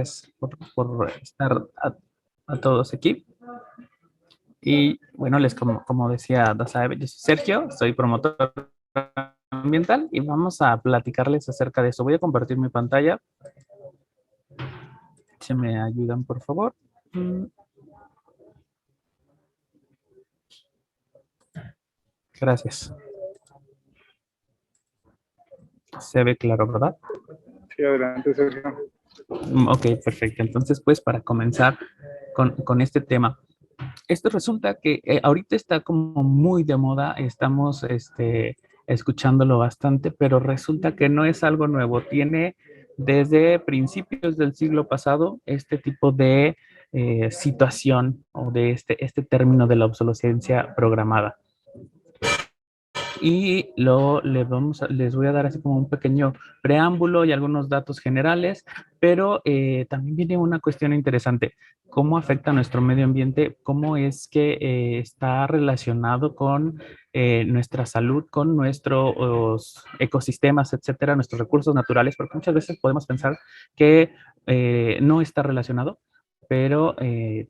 gracias por estar a todos aquí. Y bueno, como decía Dasabe, yo soy Sergio, soy promotor ambiental y vamos a platicarles acerca de eso. Voy a compartir mi pantalla. Si me ayudan, por favor. Gracias. Se ve claro, ¿verdad? Sí, adelante, Sergio. Ok, perfecto. Entonces, pues para comenzar con este tema. Esto resulta que ahorita está como muy de moda, estamos escuchándolo bastante, pero resulta que no es algo nuevo. Tiene desde principios del siglo pasado este tipo de situación o de este término de la obsolescencia programada. Y les voy a dar así como un pequeño preámbulo y algunos datos generales, pero también viene una cuestión interesante. ¿Cómo afecta a nuestro medio ambiente? ¿Cómo es que está relacionado con nuestra salud, con nuestros ecosistemas, etcétera, nuestros recursos naturales? Porque muchas veces podemos pensar que no está relacionado, pero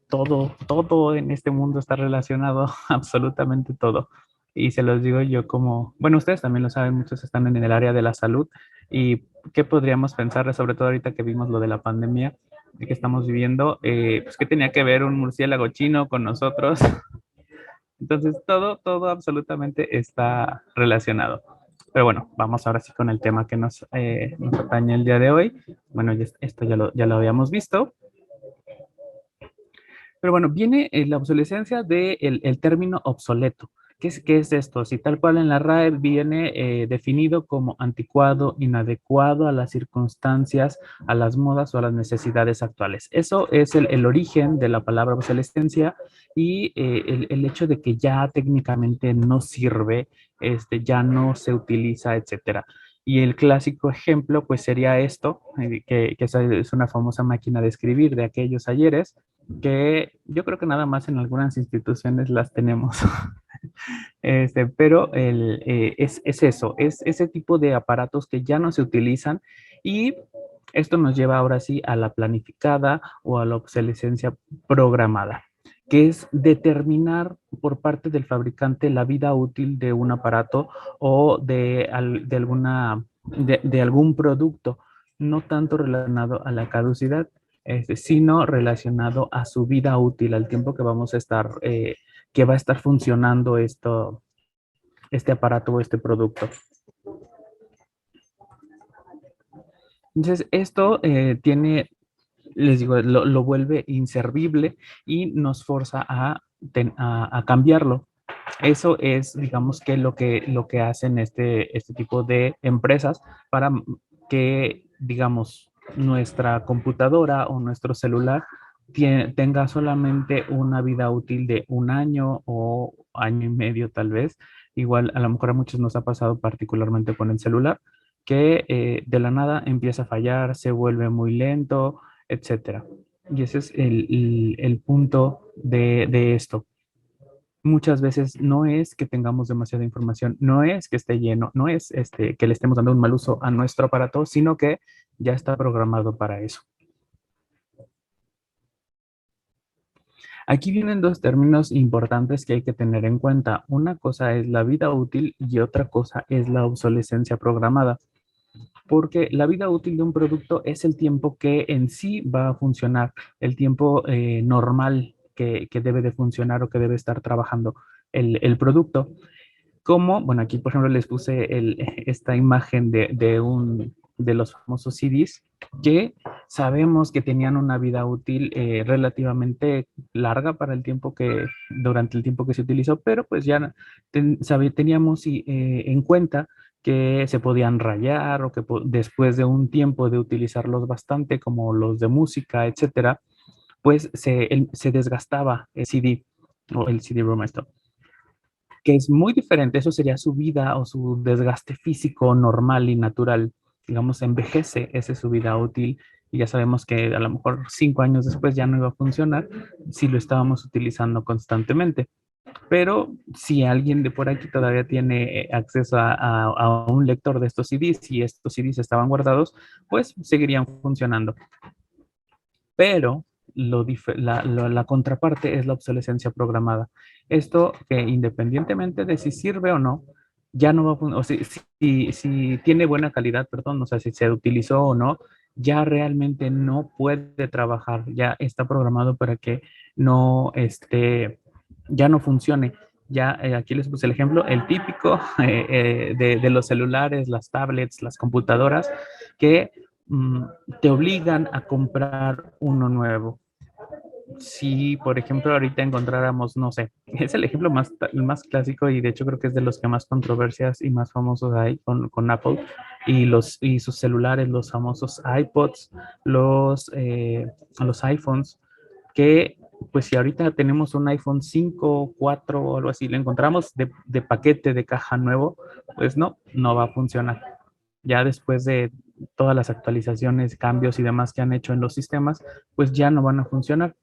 todo en este mundo está relacionado, absolutamente todo. Y se los digo yo como, bueno, ustedes también lo saben, muchos están en el área de la salud y qué podríamos pensar, sobre todo ahorita que vimos lo de la pandemia que estamos viviendo, pues qué tenía que ver un murciélago chino con nosotros. Entonces, todo absolutamente está relacionado. Pero bueno, vamos ahora sí con el tema que nos atañe el día de hoy. Bueno, esto ya lo habíamos visto. Pero bueno, viene la obsolescencia del el término obsoleto. Qué es esto? Si tal cual en la RAE viene definido como anticuado, inadecuado a las circunstancias, a las modas o a las necesidades actuales. Eso es el origen de la palabra obsolescencia y el hecho de que ya técnicamente no sirve, ya no se utiliza, etcétera. Y el clásico ejemplo, pues sería esto, que es una famosa máquina de escribir de aquellos ayeres, que yo creo que nada más en algunas instituciones las tenemos. Pero es eso, es ese tipo de aparatos que ya no se utilizan y esto nos lleva ahora sí a la planificada o a la obsolescencia programada, que es determinar por parte del fabricante la vida útil de un aparato o de algún producto, no tanto relacionado a la caducidad, sino relacionado a su vida útil, al tiempo que vamos a estar, que va a estar funcionando este aparato o este producto. Entonces, esto les digo, lo vuelve inservible y nos forza a cambiarlo. Eso es, digamos, que lo que hacen este tipo de empresas para que, digamos, nuestra computadora o nuestro celular tenga solamente una vida útil de un año o año y medio tal vez. Igual a lo mejor a muchos nos ha pasado particularmente con el celular, que de la nada empieza a fallar, se vuelve muy lento, etcétera. Y ese es el punto de esto. Muchas veces no es que tengamos demasiada información, no es que esté lleno, no es que le estemos dando un mal uso a nuestro aparato, sino que ya está programado para eso. Aquí vienen dos términos importantes que hay que tener en cuenta. Una cosa es la vida útil y otra cosa es la obsolescencia programada. Porque la vida útil de un producto es el tiempo que en sí va a funcionar, el tiempo normal que debe de funcionar o que debe estar trabajando el producto. Como, bueno, aquí por ejemplo les puse esta imagen de los famosos CDs que sabemos que tenían una vida útil relativamente larga para durante el tiempo que se utilizó, pero pues ya teníamos en cuenta que se podían rayar o que después de un tiempo de utilizarlos bastante, como los de música, etcétera, pues se desgastaba el CD o el CD-ROM esto, que es muy diferente. Eso sería su vida o su desgaste físico normal y natural. Digamos, envejece, esa es su vida útil y ya sabemos que a lo mejor 5 años después ya no iba a funcionar si lo estábamos utilizando constantemente. Pero si alguien de por aquí todavía tiene acceso a un lector de estos CDs y estos CDs estaban guardados, pues seguirían funcionando. pero la contraparte es la obsolescencia programada. Esto que independientemente de si sirve o no, ya no va a o si tiene buena calidad, perdón, o sea, si se utilizó o no, ya realmente no puede trabajar, ya está programado para que no, ya no funcione. Ya aquí les puse el ejemplo, el típico de los celulares, las tablets, las computadoras, que mm, te obligan a comprar uno nuevo. Si, por ejemplo, ahorita encontráramos, no sé, es el ejemplo más clásico y de hecho creo que es de los que más controversias y más famosos hay con Apple y sus celulares, los famosos iPods, los iPhones, que pues si ahorita tenemos un iPhone 5 4 o algo así, lo encontramos de paquete, de caja nuevo, pues no va a funcionar. Ya después de todas las actualizaciones, cambios y demás que han hecho en los sistemas, pues ya no van a funcionar.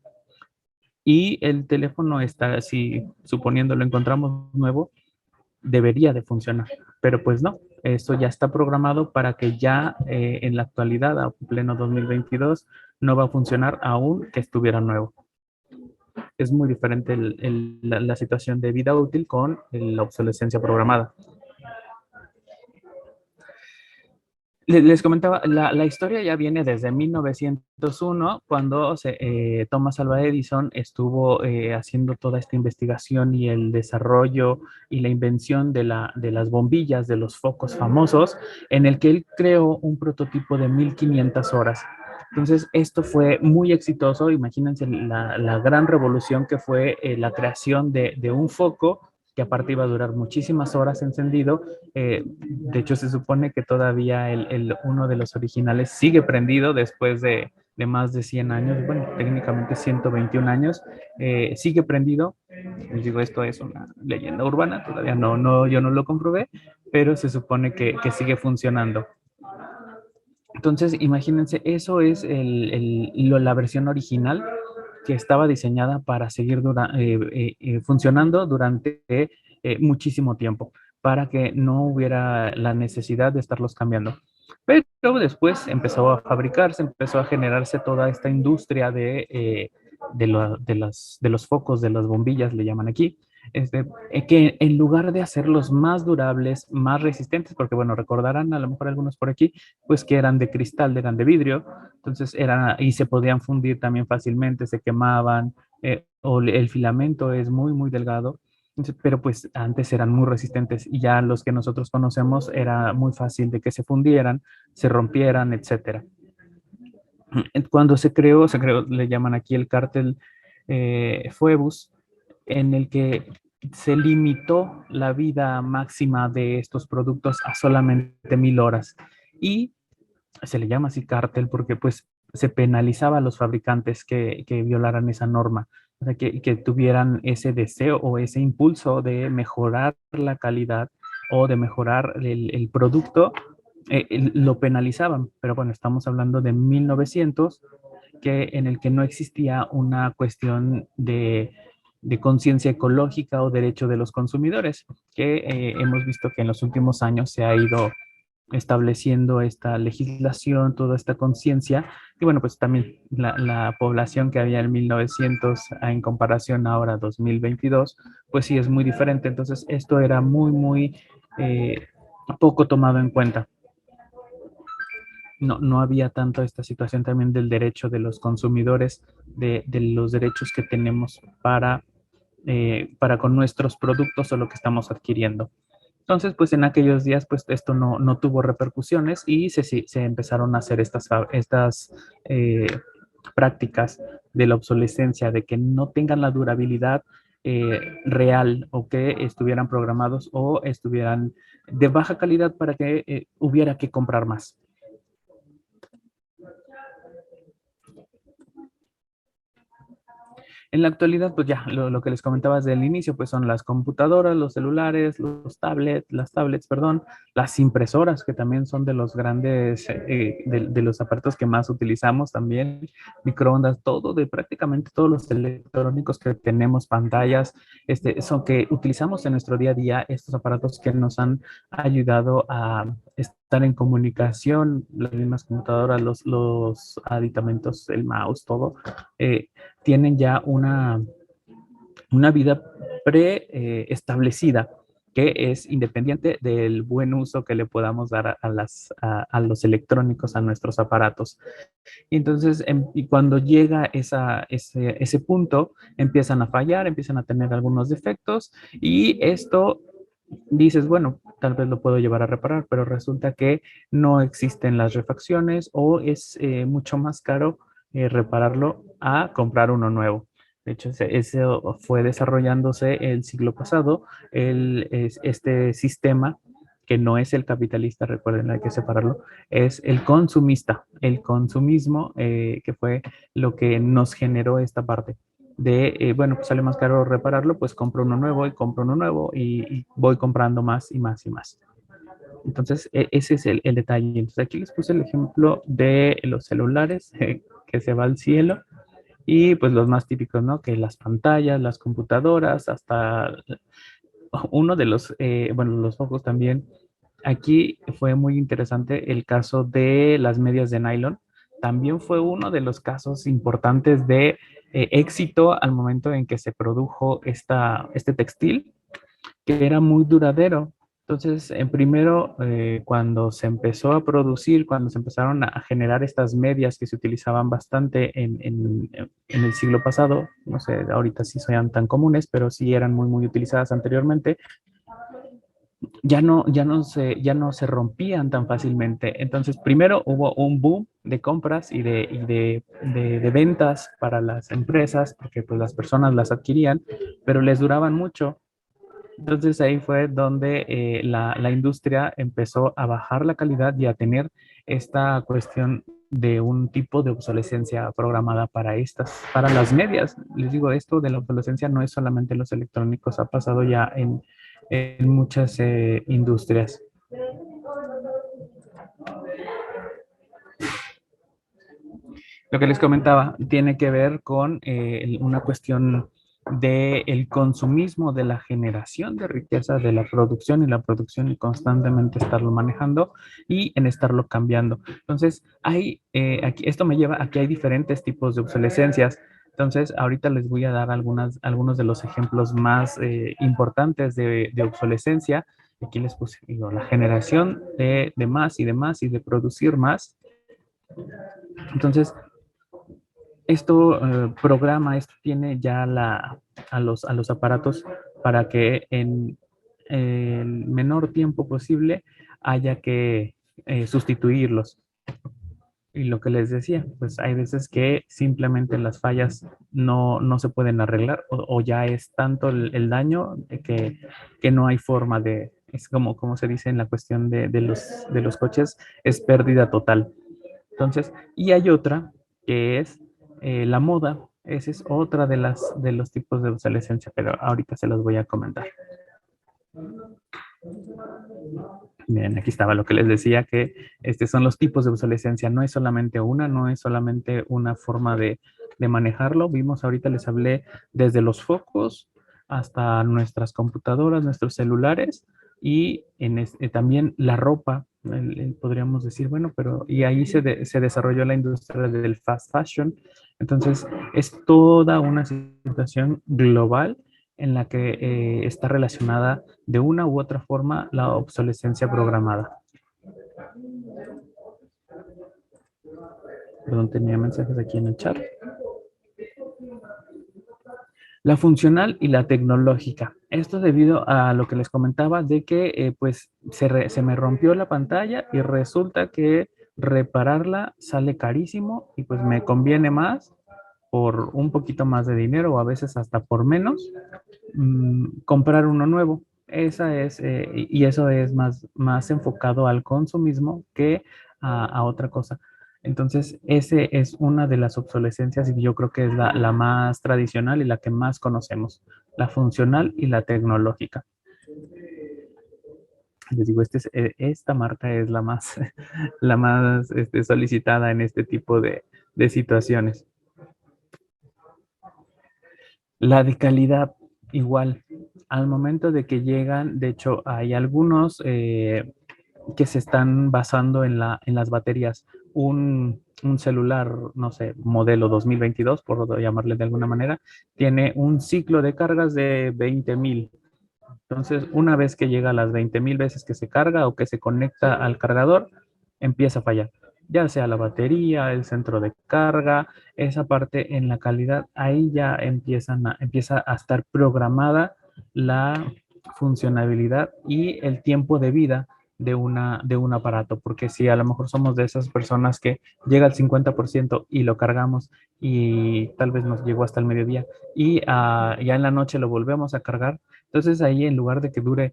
Y el teléfono está, si suponiendo lo encontramos nuevo, debería de funcionar, pero pues no, eso ya está programado para que ya en la actualidad, a pleno 2022, no va a funcionar aún que estuviera nuevo. Es muy diferente la situación de vida útil con la obsolescencia programada. Les comentaba, la historia ya viene desde 1901, cuando Thomas Alva Edison estuvo haciendo toda esta investigación y el desarrollo y la invención de las bombillas, de los focos famosos, en el que él creó un prototipo de 1500 horas. Entonces, esto fue muy exitoso. Imagínense la gran revolución que fue la creación de un foco que aparte iba a durar muchísimas horas encendido. De hecho, se supone que todavía uno de los originales sigue prendido después de más de 100 años, bueno, técnicamente 121 años, sigue prendido. Les digo, esto es una leyenda urbana, todavía yo no lo comprobé, pero se supone que sigue funcionando. Entonces, imagínense, eso es la versión original que estaba diseñada para seguir funcionando durante muchísimo tiempo, para que no hubiera la necesidad de estarlos cambiando. Pero después empezó a fabricarse, empezó a generarse toda esta industria de los focos, de las bombillas, le llaman aquí, que en lugar de hacerlos más durables, más resistentes, porque bueno, recordarán a lo mejor algunos por aquí, pues que eran de cristal, eran de vidrio, entonces y se podían fundir también fácilmente, se quemaban, o el filamento es muy delgado, pero pues antes eran muy resistentes y ya los que nosotros conocemos era muy fácil de que se fundieran, se rompieran, etcétera. Cuando le llaman aquí el cártel Phoebus, en el que se limitó la vida máxima de estos productos a solamente 1000 horas. Y se le llama así cártel porque pues se penalizaba a los fabricantes que violaran esa norma, o sea, que tuvieran ese deseo o ese impulso de mejorar la calidad o de mejorar el producto, lo penalizaban. Pero bueno, estamos hablando de 1900, en el que no existía una cuestión de conciencia ecológica o derecho de los consumidores, que hemos visto que en los últimos años se ha ido estableciendo esta legislación, toda esta conciencia, y bueno, pues también la población que había en 1900 en comparación ahora 2022, pues sí es muy diferente, entonces esto era muy poco tomado en cuenta. No había tanto esta situación también del derecho de los consumidores, de los derechos que tenemos para con nuestros productos o lo que estamos adquiriendo. Entonces, pues en aquellos días, pues esto no tuvo repercusiones y se empezaron a hacer estas prácticas de la obsolescencia, de que no tengan la durabilidad real o que estuvieran programados o estuvieran de baja calidad para que hubiera que comprar más. En la actualidad, pues ya, lo que les comentaba desde el inicio, pues son las computadoras, los celulares, las tablets, perdón, las impresoras, que también son de los grandes, de los aparatos que más utilizamos también, microondas, todo, de prácticamente todos los electrónicos que tenemos, pantallas, son que utilizamos en nuestro día a día, estos aparatos que nos han ayudado a estar en comunicación, las mismas computadoras, los aditamentos, el mouse, todo. eh, Tienen ya una vida preestablecida que es independiente del buen uso que le podamos dar a los electrónicos, a nuestros aparatos. Y entonces, y cuando llega ese punto, empiezan a fallar, empiezan a tener algunos defectos y esto dices, bueno, tal vez lo puedo llevar a reparar, pero resulta que no existen las refacciones o es mucho más caro repararlo a comprar uno nuevo. De hecho, ese fue desarrollándose el siglo pasado, este sistema que no es el capitalista, recuerden, hay que separarlo, es el consumista, el consumismo, que fue lo que nos generó esta parte de, bueno, pues sale más caro repararlo, pues compro uno nuevo y compro uno nuevo y voy comprando más y más y más. Entonces, ese es el detalle. Entonces, aquí les puse el ejemplo de los celulares, que se va al cielo, y pues los más típicos, ¿no? Que las pantallas, las computadoras, hasta uno de los, bueno, los focos también. Aquí fue muy interesante el caso de las medias de nylon. También fue uno de los casos importantes de éxito al momento en que se produjo este textil, que era muy duradero. Entonces, en primero, cuando se empezó a producir, cuando se empezaron a generar estas medias que se utilizaban bastante en el siglo pasado, no sé, ahorita sí son tan comunes, pero sí eran muy, muy utilizadas anteriormente, ya no se rompían tan fácilmente. Entonces, primero hubo un boom de compras y de ventas para las empresas, porque pues las personas las adquirían, pero les duraban mucho. Entonces ahí fue donde la industria empezó a bajar la calidad y a tener esta cuestión de un tipo de obsolescencia programada para las medias. Les digo, esto de la obsolescencia no es solamente en los electrónicos, ha pasado ya en muchas industrias. Lo que les comentaba tiene que ver con una cuestión del consumismo, de la generación de riqueza, de la producción y la producción y constantemente estarlo manejando y en estarlo cambiando. Entonces, aquí, esto me lleva a que hay diferentes tipos de obsolescencias. Entonces, ahorita les voy a dar algunos de los ejemplos más importantes de obsolescencia. Aquí les puse, digo, la generación de más y de más y de producir más. Entonces, esto tiene ya a los aparatos para que en el menor tiempo posible haya que sustituirlos. Y lo que les decía, pues hay veces que simplemente las fallas no se pueden arreglar o ya es tanto el daño que no hay forma es como se dice en la cuestión de los coches, es pérdida total. Entonces, y hay otra que es la moda. Esa es otra de los tipos de obsolescencia, pero ahorita se los voy a comentar. Miren, aquí estaba lo que les decía, que son los tipos de obsolescencia. No es solamente una, no es solamente una forma de manejarlo. Vimos ahorita, les hablé desde los focos hasta nuestras computadoras, nuestros celulares y también la ropa. Podríamos decir, bueno, pero y ahí se desarrolló la industria del fast fashion. Entonces, es toda una situación global en la que está relacionada de una u otra forma la obsolescencia programada. Perdón, tenía mensajes aquí en el chat. La funcional y la tecnológica. Esto debido a lo que les comentaba de que pues se me rompió la pantalla y resulta que repararla sale carísimo y pues me conviene más por un poquito más de dinero o a veces hasta por menos comprar uno nuevo. Y eso es más enfocado al consumismo que a otra cosa. Entonces, ese es una de las obsolescencias y yo creo que es la más tradicional y la que más conocemos, la funcional y la tecnológica. Les digo, esta marca es la más, la más solicitada en este tipo de situaciones. La de calidad, igual, al momento de que llegan, de hecho, hay algunos que se están basando en en las baterías. Un celular, no sé, modelo 2022, por llamarle de alguna manera, tiene un ciclo de cargas de 20,000. Entonces, una vez que llega a las 20,000 veces que se carga o que se conecta al cargador, empieza a fallar. Ya sea la batería, el centro de carga, esa parte en la calidad, ahí ya empieza a estar programada la funcionabilidad y el tiempo de vida de un aparato, porque si a lo mejor somos de esas personas que llega al 50% y lo cargamos y tal vez nos llegó hasta el mediodía y ya en la noche lo volvemos a cargar, entonces ahí en lugar de que dure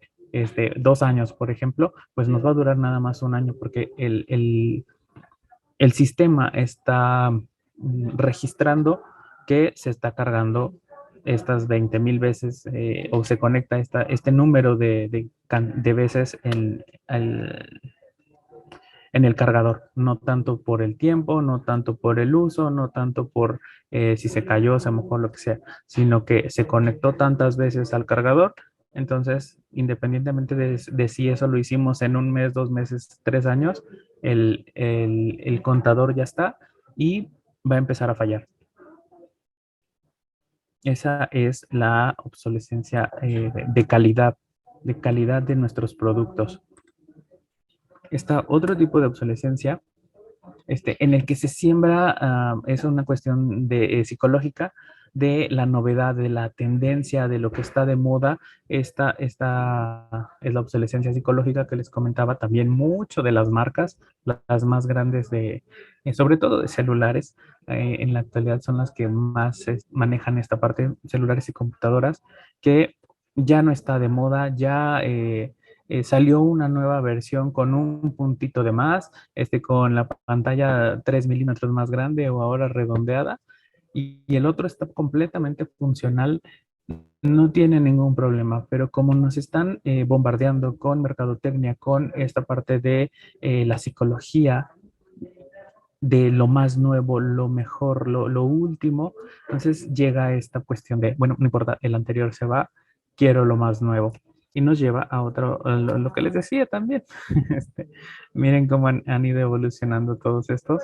2 años, por ejemplo, pues nos va a durar nada más un año porque el sistema está registrando que se está cargando estas 20,000 veces o se conecta este número de veces en el cargador, no tanto por el tiempo, no tanto por el uso, no tanto por si se cayó, se mojó, lo que sea, sino que se conectó tantas veces al cargador. Entonces, independientemente de si eso lo hicimos en un mes, 2 meses, 3 años, el contador ya está y va a empezar a fallar. Esa es la obsolescencia de calidad de nuestros productos. Está otro tipo de obsolescencia en el que se siembra, es una cuestión psicológica, de la novedad, de la tendencia, de lo que está de moda. Esta es la obsolescencia psicológica que les comentaba también mucho de las marcas, las más grandes sobre todo de celulares, en la actualidad son las que más manejan esta parte, celulares y computadoras, que ya no está de moda, ya salió una nueva versión con un puntito de más, con la pantalla 3 milímetros más grande o ahora redondeada, y el otro está completamente funcional, no tiene ningún problema, pero como nos están bombardeando con mercadotecnia, con esta parte de la psicología, de lo más nuevo, lo mejor, lo último, entonces llega esta cuestión de, bueno, no importa, el anterior se va, quiero lo más nuevo. Y nos lleva a otro, lo que les decía también. Miren cómo han ido evolucionando todos estos.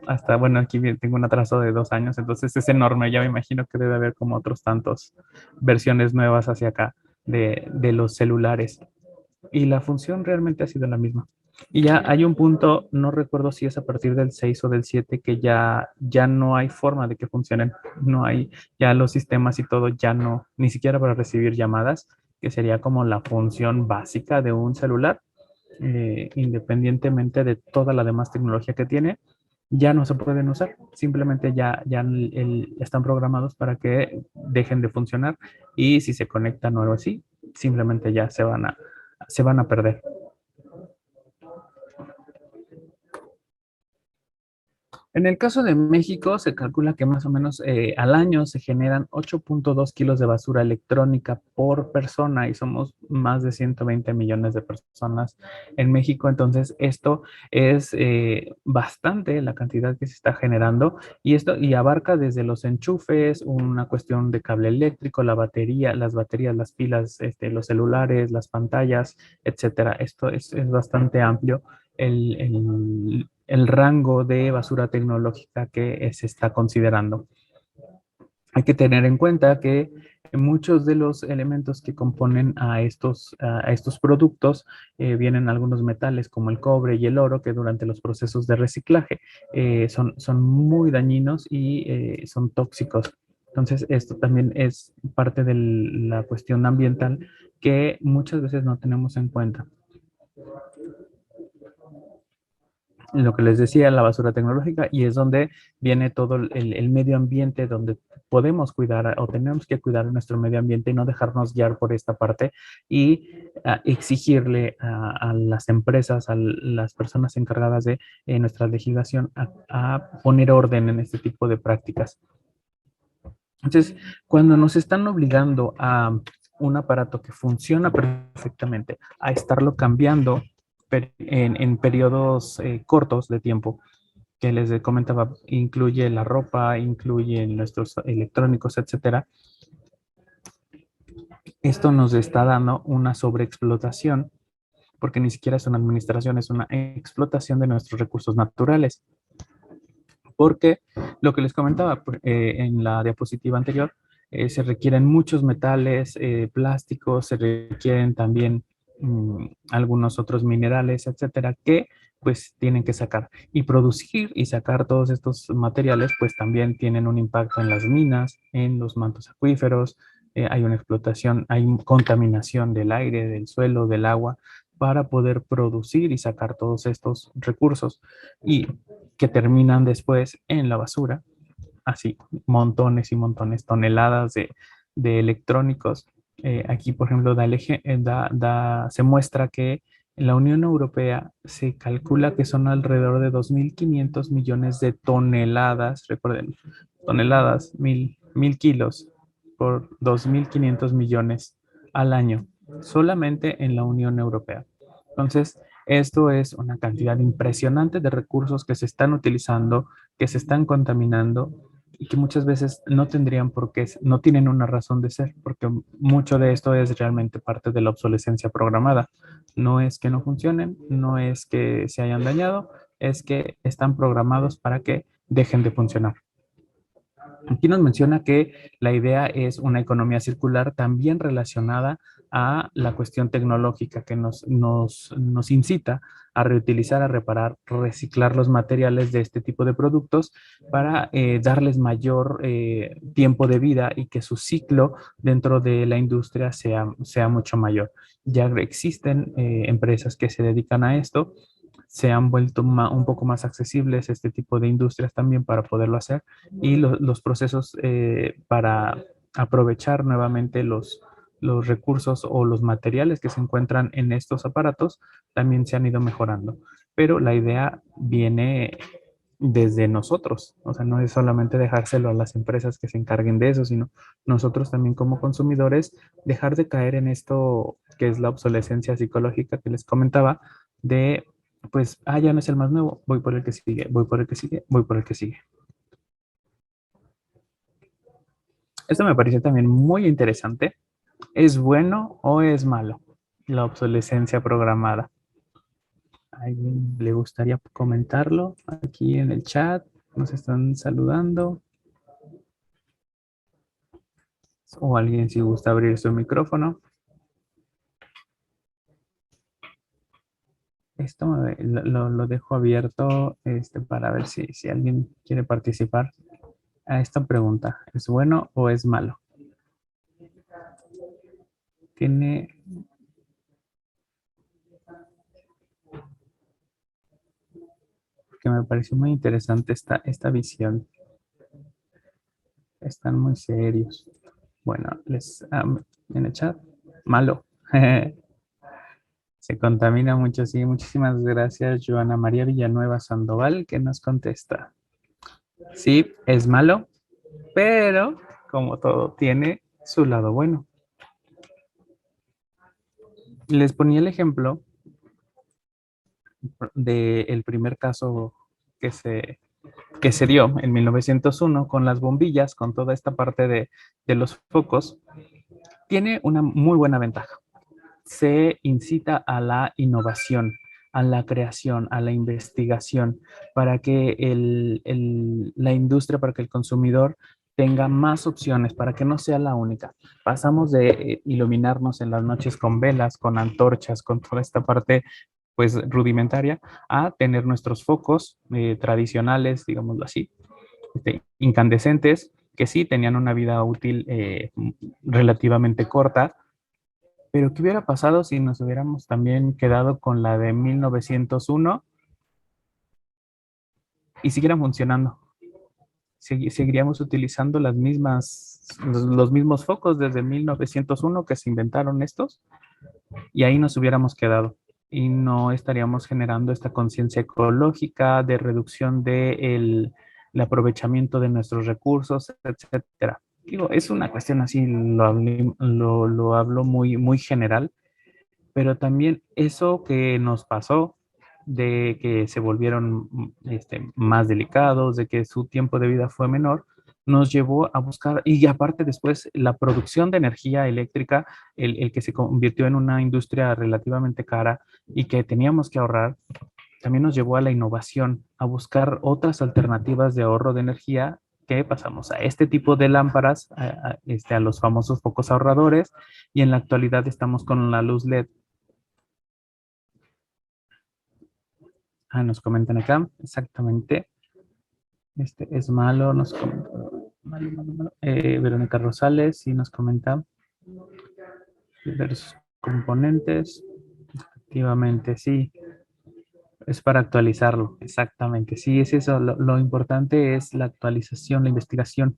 Hasta, bueno, aquí tengo un atraso de 2 años, entonces es enorme. Ya me imagino que debe haber como otros tantos versiones nuevas hacia acá de los celulares. Y la función realmente ha sido la misma. Y ya hay un punto, no recuerdo si es a partir del 6 o del 7, que ya no hay forma de que funcionen. No hay, ya los sistemas y todo ya no, ni siquiera para recibir llamadas, que sería como la función básica de un celular, independientemente de toda la demás tecnología que tiene, ya no se pueden usar. Simplemente ya están programados para que dejen de funcionar y si se conectan o algo así, simplemente ya se van a perder. En el caso de México, se calcula que más o menos al año se generan 8,2 kilos de basura electrónica por persona y somos más de 120 millones de personas en México. Entonces, esto es bastante la cantidad que se está generando y esto y abarca desde los enchufes, una cuestión de cable eléctrico, la batería, las baterías, las pilas, los celulares, las pantallas, etcétera. Esto es bastante amplio el rango de basura tecnológica que se está considerando. Hay que tener en cuenta que muchos de los elementos que componen a estos productos vienen algunos metales como el cobre y el oro que durante los procesos de reciclaje son muy dañinos y son tóxicos. Entonces, esto también es parte de la cuestión ambiental que muchas veces no tenemos en cuenta. lo que les decía, la basura tecnológica, y es donde viene todo el medio ambiente, donde podemos cuidar o tenemos que cuidar nuestro medio ambiente y no dejarnos guiar por esta parte y exigirle a las empresas, a las personas encargadas de nuestra legislación, a poner orden en este tipo de prácticas. Entonces, cuando nos están obligando a un aparato que funciona perfectamente, a estarlo cambiando en periodos cortos de tiempo, que les comentaba, incluye la ropa, incluye nuestros electrónicos, etcétera. Esto nos está dando una sobreexplotación, porque ni siquiera es una administración, es una explotación de nuestros recursos naturales. Porque lo que les comentaba en la diapositiva anterior, se requieren muchos metales, plásticos, se requieren también algunos otros minerales, etcétera, que pues tienen que sacar. Y producir y sacar todos estos materiales, pues también tienen un impacto en las minas, en los mantos acuíferos, hay una explotación, hay contaminación del aire, del suelo, del agua, para poder producir y sacar todos estos recursos y que terminan después en la basura, así montones y montones, toneladas de electrónicos. Aquí, por ejemplo, se muestra que en la Unión Europea se calcula que son alrededor de 2.500 millones de toneladas, recuerden, toneladas, mil kilos por 2.500 millones al año, solamente en la Unión Europea. Entonces, esto es una cantidad impresionante de recursos que se están utilizando, que se están contaminando y que muchas veces no tendrían por qué, no tienen una razón de ser, porque mucho de esto es realmente parte de la obsolescencia programada. No es que no funcionen, no es que se hayan dañado, es que están programados para que dejen de funcionar. Aquí nos menciona que la idea es una economía circular también relacionada a la cuestión tecnológica que nos incita a reutilizar, a reparar, reciclar los materiales de este tipo de productos para darles mayor tiempo de vida y que su ciclo dentro de la industria sea mucho mayor. Ya existen empresas que se dedican a esto, se han vuelto un poco más accesibles este tipo de industrias también para poderlo hacer y los procesos para aprovechar nuevamente los recursos o los materiales que se encuentran en estos aparatos también se han ido mejorando. Pero la idea viene desde nosotros, o sea, no es solamente dejárselo a las empresas que se encarguen de eso, sino nosotros también como consumidores dejar de caer en esto que es la obsolescencia psicológica que les comentaba, de pues, ya no es el más nuevo, voy por el que sigue, voy por el que sigue, voy por el que sigue. Esto me parece también muy interesante. ¿Es bueno o es malo la obsolescencia programada? ¿A alguien le gustaría comentarlo aquí en el chat? Nos están saludando. O alguien si gusta abrir su micrófono. Esto lo dejo abierto para ver si alguien quiere participar a esta pregunta. ¿Es bueno o es malo? Tiene, que me pareció muy interesante esta visión. Están muy serios. Bueno, en el chat, malo. Se contamina mucho, sí. Muchísimas gracias, Joana María Villanueva Sandoval, que nos contesta. Sí, es malo, pero como todo, tiene su lado bueno. Les ponía el ejemplo del primer caso que se dio en 1901 con las bombillas, con toda esta parte de los focos. Tiene una muy buena ventaja. Se incita a la innovación, a la creación, a la investigación, para que la industria, para que el consumidor tenga más opciones, para que no sea la única. Pasamos de iluminarnos en las noches con velas, con antorchas, con toda esta parte pues rudimentaria, a tener nuestros focos tradicionales, digámoslo así, incandescentes, que sí tenían una vida útil relativamente corta, pero ¿qué hubiera pasado si nos hubiéramos también quedado con la de 1901 y siguieran funcionando. Seguiríamos utilizando los mismos focos desde 1901 que se inventaron estos, y ahí nos hubiéramos quedado y no estaríamos generando esta conciencia ecológica de reducción del el aprovechamiento de nuestros recursos, etcétera. Digo, es una cuestión así, lo hablo muy general, pero también eso que nos pasó de que se volvieron más delicados, de que su tiempo de vida fue menor, nos llevó a buscar, y aparte después la producción de energía eléctrica, el que se convirtió en una industria relativamente cara y que teníamos que ahorrar, también nos llevó a la innovación, a buscar otras alternativas de ahorro de energía, que pasamos a este tipo de lámparas, a los famosos focos ahorradores, y en la actualidad estamos con la luz LED. Nos comentan acá, exactamente. Este es malo, nos comenta. Malo. Verónica Rosales, sí nos comenta. Diversos componentes. Efectivamente, sí. Es para actualizarlo, exactamente. Sí, es eso. Lo importante es la actualización, la investigación,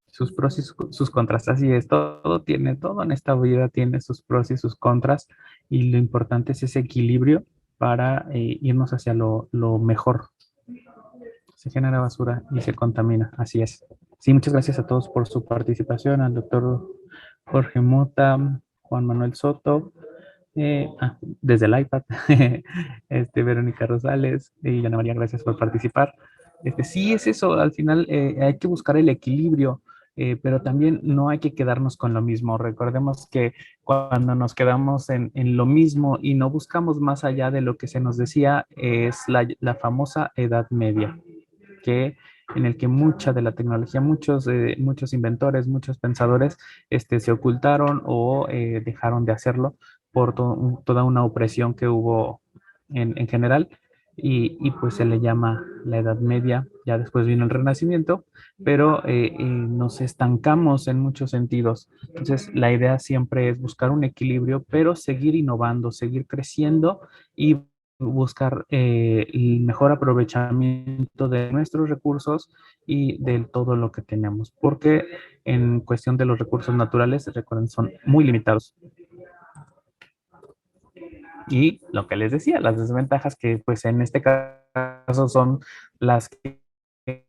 sus pros y sus contras. Así es, todo en esta vida tiene sus pros y sus contras, y lo importante es ese equilibrio para irnos hacia lo mejor. Se genera basura y se contamina, así es. Sí, muchas gracias a todos por su participación, al doctor Jorge Mota, Juan Manuel Soto, desde el iPad, Verónica Rosales y Ana María, gracias por participar. Sí, es eso, al final hay que buscar el equilibrio, pero también no hay que quedarnos con lo mismo. Recordemos que cuando nos quedamos en lo mismo y no buscamos más allá de lo que se nos decía, es la famosa Edad Media, que en el que mucha de la tecnología, muchos inventores, muchos pensadores se ocultaron o dejaron de hacerlo por toda una opresión que hubo en general, y pues se le llama la Edad Media. Ya después vino el Renacimiento, pero nos estancamos en muchos sentidos. Entonces, la idea siempre es buscar un equilibrio, pero seguir innovando, seguir creciendo y buscar el mejor aprovechamiento de nuestros recursos y de todo lo que tenemos, porque en cuestión de los recursos naturales, recuerden, son muy limitados. Y lo que les decía, las desventajas que pues en este caso son las que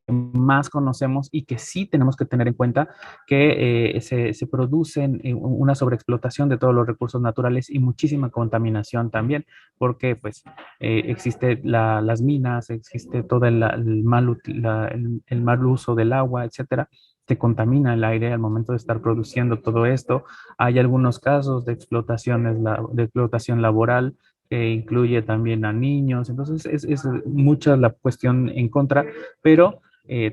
más conocemos y que sí tenemos que tener en cuenta, que se producen una sobreexplotación de todos los recursos naturales y muchísima contaminación también, porque pues existe las minas, existe todo el mal uso del agua, etcétera. Se contamina el aire al momento de estar produciendo todo esto. Hay algunos casos de explotación laboral que incluye también a niños. Entonces es mucha la cuestión en contra, pero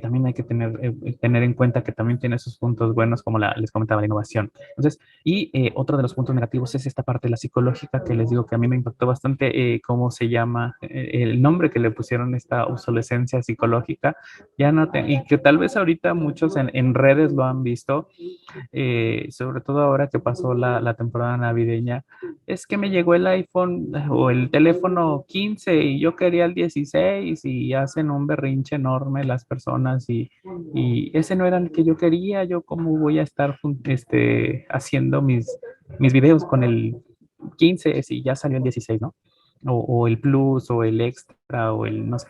también hay que tener en cuenta que también tiene sus puntos buenos, como les comentaba, la innovación. Entonces, y otro de los puntos negativos es esta parte de la psicológica, que les digo que a mí me impactó bastante, cómo se llama, el nombre que le pusieron, esta obsolescencia psicológica, ya no y que tal vez ahorita muchos en redes lo han visto, sobre todo ahora que pasó la temporada navideña. Es que me llegó el iPhone o el teléfono 15 y yo quería el 16, y hacen un berrinche enorme las personas, y ese no era el que yo quería. Yo cómo voy a estar haciendo mis videos con el 15 si ya salió el 16, ¿no? O el Plus o el Extra o el, no sé,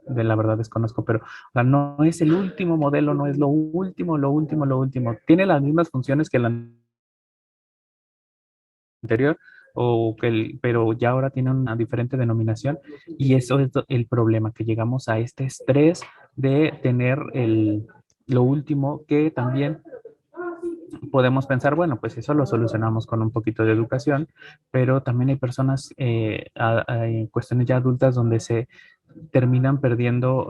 de la verdad desconozco, pero o sea, no es el último modelo, no es lo último, lo último, lo último. Tiene las mismas funciones que el anterior, pero ya ahora tiene una diferente denominación, y eso es el problema, que llegamos a este estrés de tener lo último, que también podemos pensar, bueno, pues eso lo solucionamos con un poquito de educación, pero también hay personas en cuestiones ya adultas donde se terminan perdiendo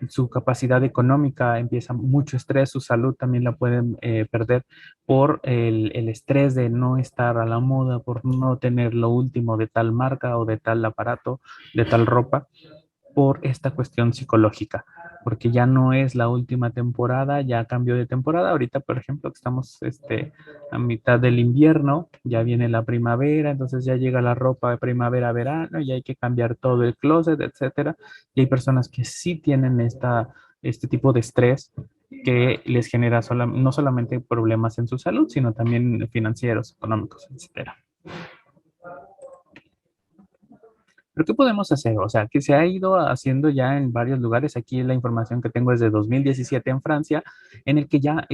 su capacidad económica, empieza mucho estrés, su salud también la pueden perder por el estrés de no estar a la moda, por no tener lo último de tal marca o de tal aparato, de tal ropa, por esta cuestión psicológica. porque ya no es la última temporada, ya cambió de temporada. Ahorita, por ejemplo, que estamos a mitad del invierno, ya viene la primavera, entonces ya llega la ropa de primavera-verano y hay que cambiar todo el closet, etcétera. Y hay personas que sí tienen este tipo de estrés que les genera no solamente problemas en su salud, sino también financieros, económicos, etcétera. Pero ¿qué podemos hacer? O sea, que se ha ido haciendo ya en varios lugares. Aquí la información que tengo es de 2017 en Francia, en el que ya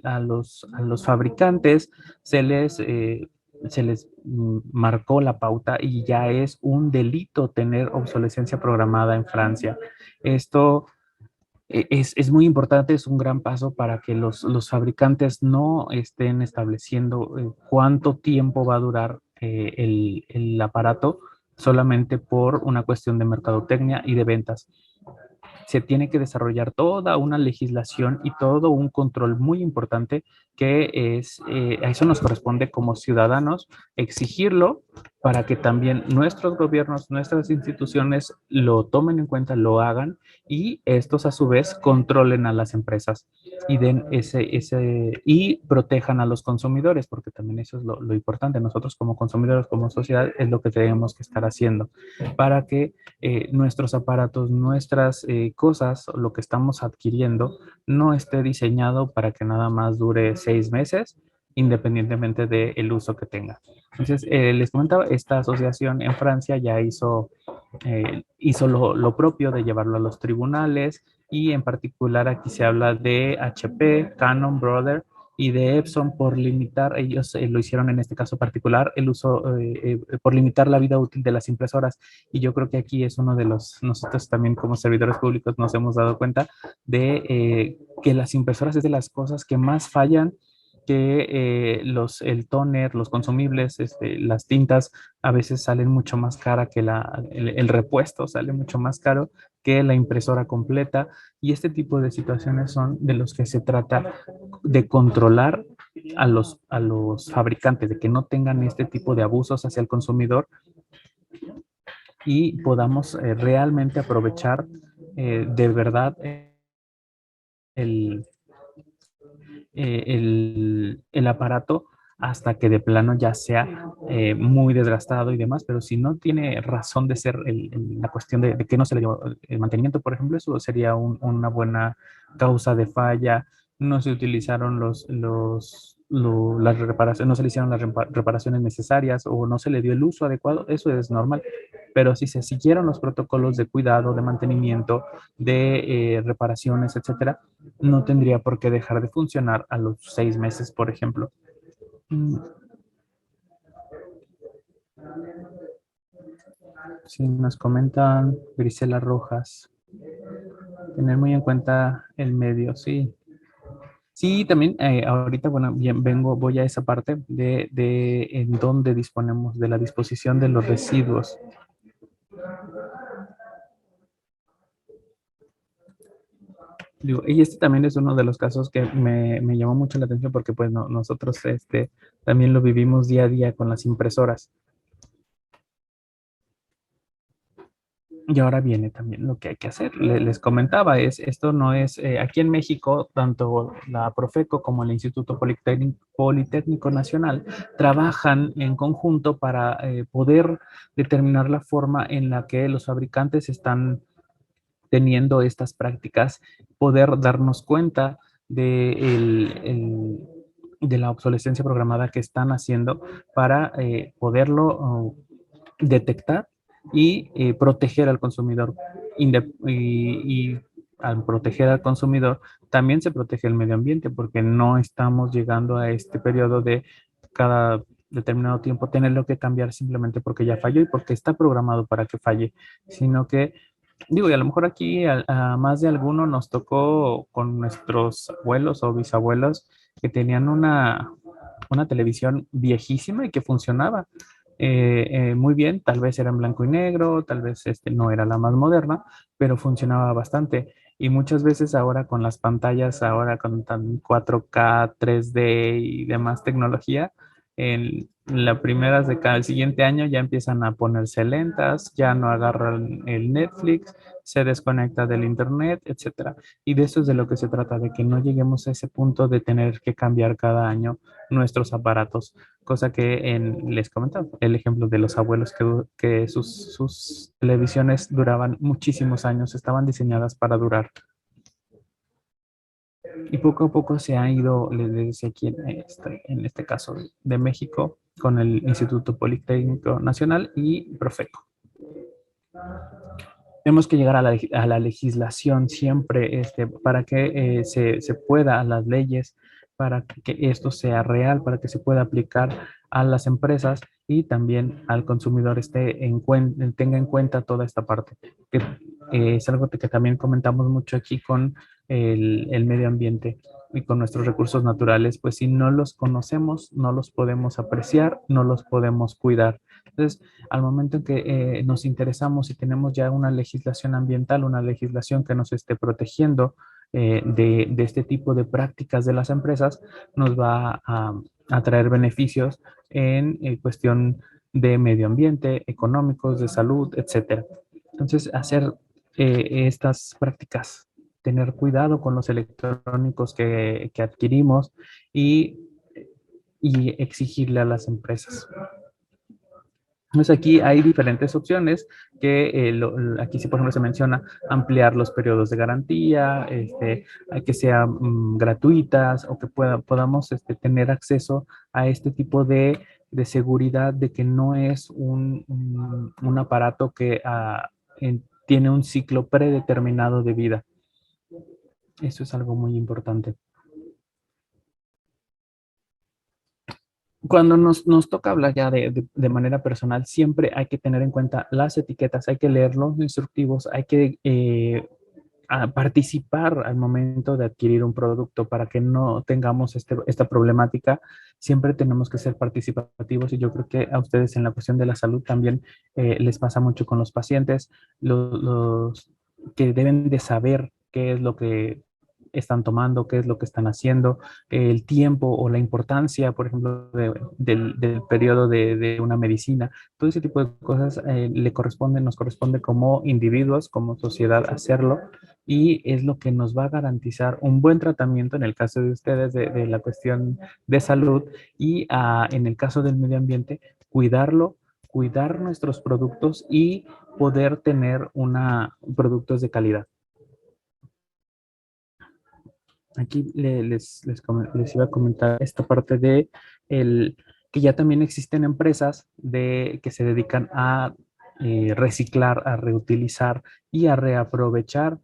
a los fabricantes se les marcó la pauta y ya es un delito tener obsolescencia programada en Francia. Esto es muy importante, es un gran paso para que los fabricantes no estén estableciendo cuánto tiempo va a durar el aparato solamente por una cuestión de mercadotecnia y de ventas. Se tiene que desarrollar toda una legislación y todo un control muy importante a eso nos corresponde como ciudadanos exigirlo para que también nuestros gobiernos, nuestras instituciones lo tomen en cuenta, lo hagan y estos a su vez controlen a las empresas y den y protejan a los consumidores, porque también eso es lo importante. Nosotros como consumidores, como sociedad, es lo que tenemos que estar haciendo para que nuestros aparatos, nuestras cosas, lo que estamos adquiriendo, no esté diseñado para que nada más dure 6 meses, independientemente del uso que tenga. Entonces, les comentaba, esta asociación en Francia ya hizo lo propio de llevarlo a los tribunales y en particular aquí se habla de HP, Canon, Brother y de Epson por limitar, ellos lo hicieron en este caso particular, el uso, por limitar la vida útil de las impresoras. Y yo creo que aquí es uno de nosotros también como servidores públicos nos hemos dado cuenta de que las impresoras es de las cosas que más fallan, que el toner, los consumibles, las tintas a veces salen mucho más cara que el repuesto, sale mucho más caro que la impresora completa. Y este tipo de situaciones son de los que se trata de controlar a los fabricantes, de que no tengan este tipo de abusos hacia el consumidor y podamos realmente aprovechar de verdad el, el aparato hasta que de plano ya sea muy desgastado y demás, pero si no tiene razón de ser la cuestión de que no se le dio el mantenimiento, por ejemplo, eso sería una buena causa de falla, no se utilizaron las reparaciones, no se le hicieron las reparaciones necesarias o no se le dio el uso adecuado, eso es normal, pero si se siguieron los protocolos de cuidado, de mantenimiento, de reparaciones, etcétera, no tendría por qué dejar de funcionar a los 6 meses, por ejemplo. Mm, Sí, nos comentan Grisela Rojas. Tener muy en cuenta el medio, sí. Sí, también ahorita, bueno, bien, voy a esa parte de en dónde disponemos de la disposición de los residuos. Digo, y este también es uno de los casos que me llamó mucho la atención porque pues nosotros también lo vivimos día a día con las impresoras. Y ahora viene también lo que hay que hacer. Les comentaba, esto no es, aquí en México, tanto la Profeco como el Instituto Politécnico Nacional trabajan en conjunto para poder determinar la forma en la que los fabricantes están teniendo estas prácticas, poder darnos cuenta de, de la obsolescencia programada que están haciendo para poderlo detectar y proteger al consumidor. Y al proteger al consumidor, también se protege el medio ambiente porque no estamos llegando a este periodo de cada determinado tiempo tenerlo que cambiar simplemente porque ya falló y porque está programado para que falle, sino que digo, y a lo mejor aquí a más de alguno nos tocó con nuestros abuelos o bisabuelos que tenían una televisión viejísima y que funcionaba muy bien, tal vez era en blanco y negro, tal vez no era la más moderna, pero funcionaba bastante. Y muchas veces ahora con las pantallas, ahora con tan 4K, 3D y demás tecnología, en la primera de cada siguiente año ya empiezan a ponerse lentas, ya no agarran el Netflix, se desconecta del internet, etcétera. Y de eso es de lo que se trata, de que no lleguemos a ese punto de tener que cambiar cada año nuestros aparatos, cosa que les comentaba, el ejemplo de los abuelos que sus televisiones duraban muchísimos años, estaban diseñadas para durar. Y poco a poco se ha ido, les decía aquí en este caso de México, con el Instituto Politécnico Nacional y Profeco. Tenemos que llegar a la legislación siempre para que se pueda, a las leyes, para que esto sea real, para que se pueda aplicar a las empresas y también al consumidor tenga en cuenta toda esta parte, que es algo que también comentamos mucho aquí con el medio ambiente y con nuestros recursos naturales, pues si no los conocemos, no los podemos apreciar, no los podemos cuidar. Entonces, al momento en que nos interesamos y tenemos ya una legislación ambiental, una legislación que nos esté protegiendo de este tipo de prácticas de las empresas, nos va a traer beneficios en cuestión de medio ambiente, económicos, de salud, etcétera. Entonces, hacer estas prácticas, tener cuidado con los electrónicos que adquirimos y, y exigirle a las empresas. Entonces aquí hay diferentes opciones que aquí sí, por ejemplo, se menciona ampliar los periodos de garantía, que sean gratuitas o que podamos tener acceso a este tipo de seguridad de que no es un aparato que tiene un ciclo predeterminado de vida. Eso es algo muy importante. Cuando nos toca hablar ya de manera personal, siempre hay que tener en cuenta las etiquetas, hay que leer los instructivos, hay que participar al momento de adquirir un producto para que no tengamos esta problemática. Siempre tenemos que ser participativos y yo creo que a ustedes en la cuestión de la salud también les pasa mucho con los pacientes, los que deben de saber qué es lo que están tomando, qué es lo que están haciendo, el tiempo o la importancia, por ejemplo, del periodo de una medicina. Todo ese tipo de cosas nos corresponde como individuos, como sociedad hacerlo y es lo que nos va a garantizar un buen tratamiento en el caso de ustedes de la cuestión de salud y en el caso del medio ambiente, cuidarlo, cuidar nuestros productos y poder tener productos de calidad. Aquí les iba a comentar esta parte que ya también existen empresas que se dedican a reciclar, a reutilizar y a reaprovechar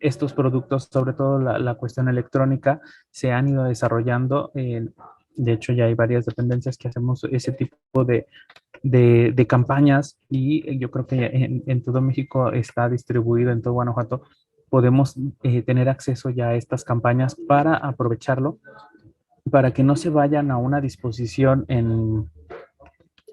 estos productos, sobre todo la cuestión electrónica, se han ido desarrollando. De hecho, ya hay varias dependencias que hacemos ese tipo de campañas y yo creo que en todo México está distribuido, en todo Guanajuato, podemos tener acceso ya a estas campañas para aprovecharlo, para que no se vayan a una disposición en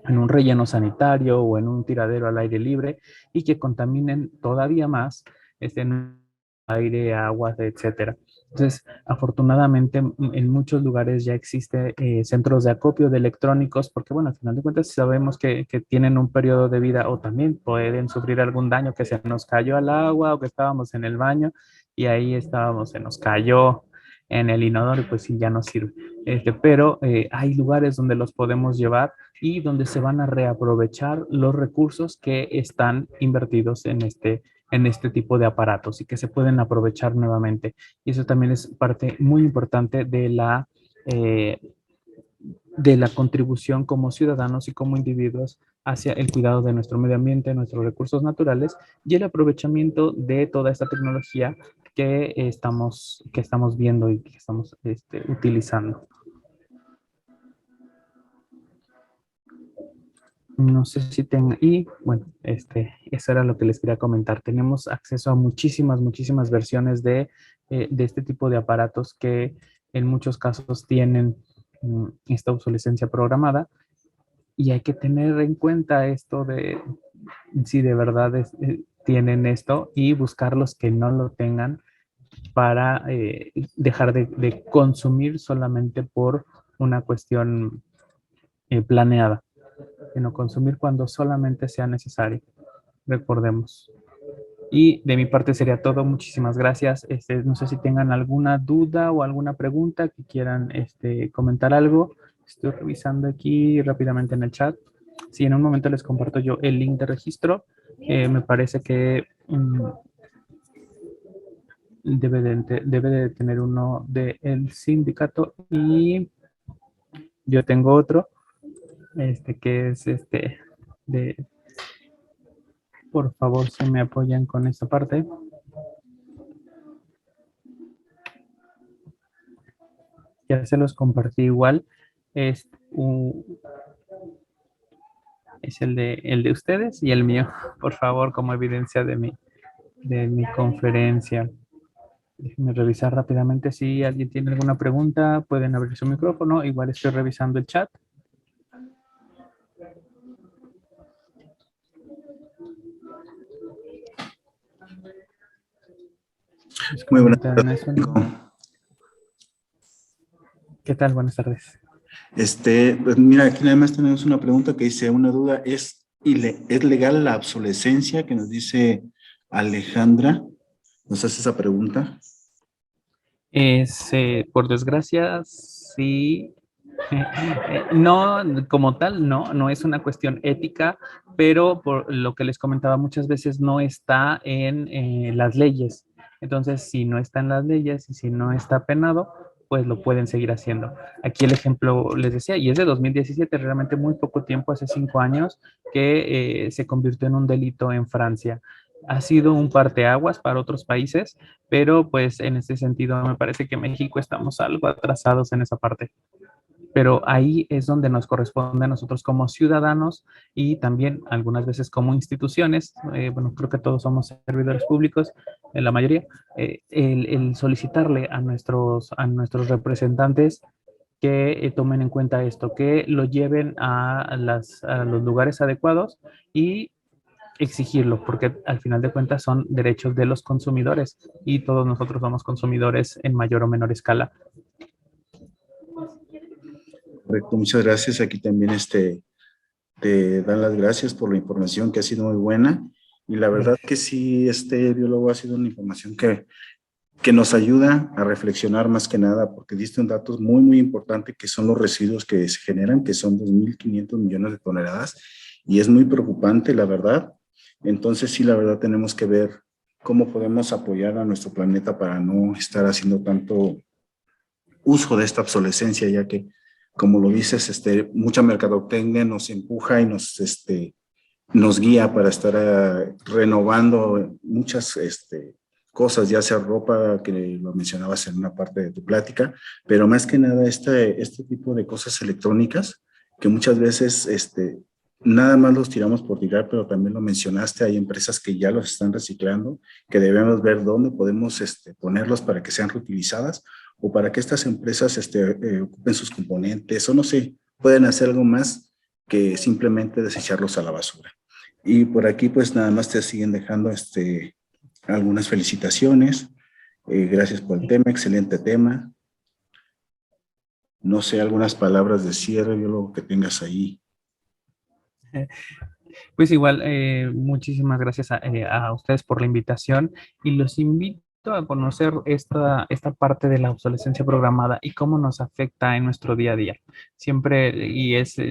un relleno sanitario o en un tiradero al aire libre y que contaminen todavía más en aire, aguas, etcétera. Entonces, afortunadamente, en muchos lugares ya existe centros de acopio de electrónicos, porque bueno, al final de cuentas sabemos que tienen un periodo de vida o también pueden sufrir algún daño, que se nos cayó al agua o que estábamos en el baño y ahí estábamos, se nos cayó en el inodoro y pues sí, ya no sirve. Pero hay lugares donde los podemos llevar y donde se van a reaprovechar los recursos que están invertidos en este tipo de aparatos y que se pueden aprovechar nuevamente. Y eso también es parte muy importante eh, de la contribución como ciudadanos y como individuos hacia el cuidado de nuestro medio ambiente, nuestros recursos naturales y el aprovechamiento de toda esta tecnología que estamos viendo y que estamos utilizando. No sé si tenga, y bueno, eso era lo que les quería comentar. Tenemos acceso a muchísimas versiones de este tipo de aparatos que en muchos casos tienen esta obsolescencia programada y hay que tener en cuenta esto de si de verdad tienen esto y buscar los que no lo tengan para dejar de consumir solamente por una cuestión planeada, sino consumir cuando solamente sea necesario. Recordemos. Y de mi parte sería todo. Muchísimas gracias. No sé si tengan alguna duda o alguna pregunta que quieran comentar algo. Estoy revisando aquí rápidamente en el chat. Si en un momento les comparto yo el link de registro, me parece que debe de tener uno del sindicato y yo tengo otro, que es de, por favor, si me apoyan con esta parte. Ya se los compartí igual. Es, es el de ustedes y el mío, por favor, como evidencia de mi conferencia. Déjenme revisar rápidamente si alguien tiene alguna pregunta. Pueden abrir su micrófono. Igual estoy revisando el chat. Muy buenas tardes. ¿Qué tal? Buenas tardes. Pues mira, aquí nada más tenemos una pregunta que dice, una duda, ¿es legal la obsolescencia? Que nos dice Alejandra, nos hace esa pregunta. Por desgracia, sí. No, como tal, no es una cuestión ética, pero por lo que les comentaba muchas veces no está en las leyes. Entonces, si no está en las leyes y si no está penado, pues lo pueden seguir haciendo. Aquí el ejemplo les decía, y es de 2017, realmente muy poco tiempo, hace 5 años, que se convirtió en un delito en Francia. Ha sido un parteaguas para otros países, pero pues en ese sentido me parece que México estamos algo atrasados en esa parte. Pero ahí es donde nos corresponde a nosotros como ciudadanos y también algunas veces como instituciones, bueno, creo que todos somos servidores públicos, en la mayoría, el solicitarle a nuestros representantes que tomen en cuenta esto, que lo lleven a los lugares adecuados y exigirlo, porque al final de cuentas son derechos de los consumidores y todos nosotros somos consumidores en mayor o menor escala. Correcto, muchas gracias. Aquí también te dan las gracias por la información que ha sido muy buena. Y la verdad que sí, biólogo ha sido una información que nos ayuda a reflexionar más que nada, porque diste un dato muy, muy importante que son los residuos que se generan, que son 2.500 millones de toneladas, y es muy preocupante, la verdad. Entonces sí, la verdad tenemos que ver cómo podemos apoyar a nuestro planeta para no estar haciendo tanto uso de esta obsolescencia, ya que, como lo dices, mucha mercadotecnia nos empuja y nos guía para estar renovando muchas cosas, ya sea ropa, que lo mencionabas en una parte de tu plática, pero más que nada este tipo de cosas electrónicas que muchas veces nada más los tiramos por tirar, pero también lo mencionaste, hay empresas que ya los están reciclando, que debemos ver dónde podemos ponerlos para que sean reutilizadas o para que estas empresas ocupen sus componentes o no sé, pueden hacer algo más que simplemente desecharlos a la basura. Y por aquí pues nada más te siguen dejando algunas felicitaciones. Gracias por el tema, excelente tema. No sé, algunas palabras de cierre, biólogo, que tengas ahí. Pues igual, muchísimas gracias a ustedes por la invitación y los invito a conocer esta parte de la obsolescencia programada y cómo nos afecta en nuestro día a día. Siempre,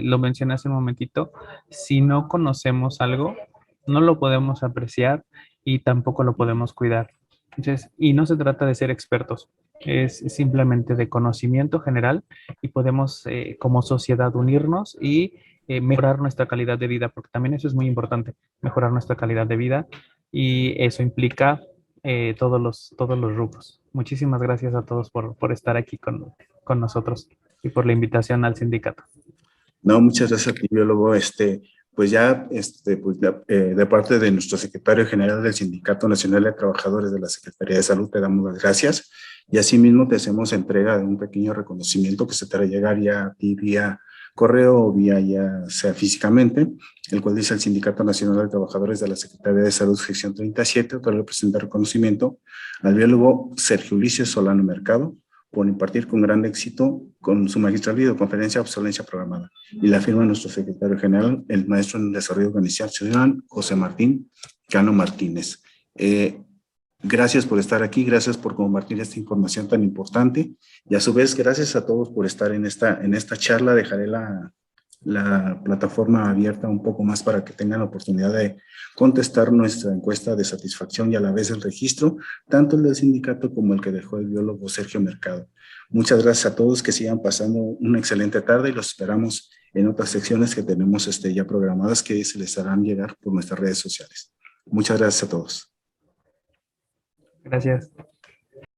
lo mencioné hace un momentito, si no conocemos algo, no lo podemos apreciar y tampoco lo podemos cuidar. Entonces, y no se trata de ser expertos, es simplemente de conocimiento general y podemos como sociedad unirnos y mejorar nuestra calidad de vida, porque también eso es muy importante, mejorar nuestra calidad de vida y eso implica todos los rubros. Muchísimas gracias a todos por estar aquí con nosotros y por la invitación al sindicato. No, muchas gracias a ti, biólogo. Pues ya, de parte de nuestro secretario general del Sindicato Nacional de Trabajadores de la Secretaría de Salud, te damos las gracias y asimismo te hacemos entrega de un pequeño reconocimiento que se te hará llegar ya a ti vía correo o vía ya sea físicamente, el cual dice el Sindicato Nacional de Trabajadores de la Secretaría de Salud, sección 37, otorga el presente reconocimiento al biólogo Sergio Ulises Solano Mercado por impartir con gran éxito con su magistral videoconferencia Obsolencia Programada. Y la firma nuestro secretario general, el maestro en desarrollo organizacional, José Martín Cano Martínez. Gracias por estar aquí, gracias por compartir esta información tan importante y a su vez gracias a todos por estar en esta charla. Dejaré la plataforma abierta un poco más para que tengan la oportunidad de contestar nuestra encuesta de satisfacción y a la vez el registro, tanto el del sindicato como el que dejó el biólogo Sergio Mercado. Muchas gracias a todos, que sigan pasando una excelente tarde y los esperamos en otras secciones que tenemos ya programadas que se les harán llegar por nuestras redes sociales. Muchas gracias a todos. Gracias.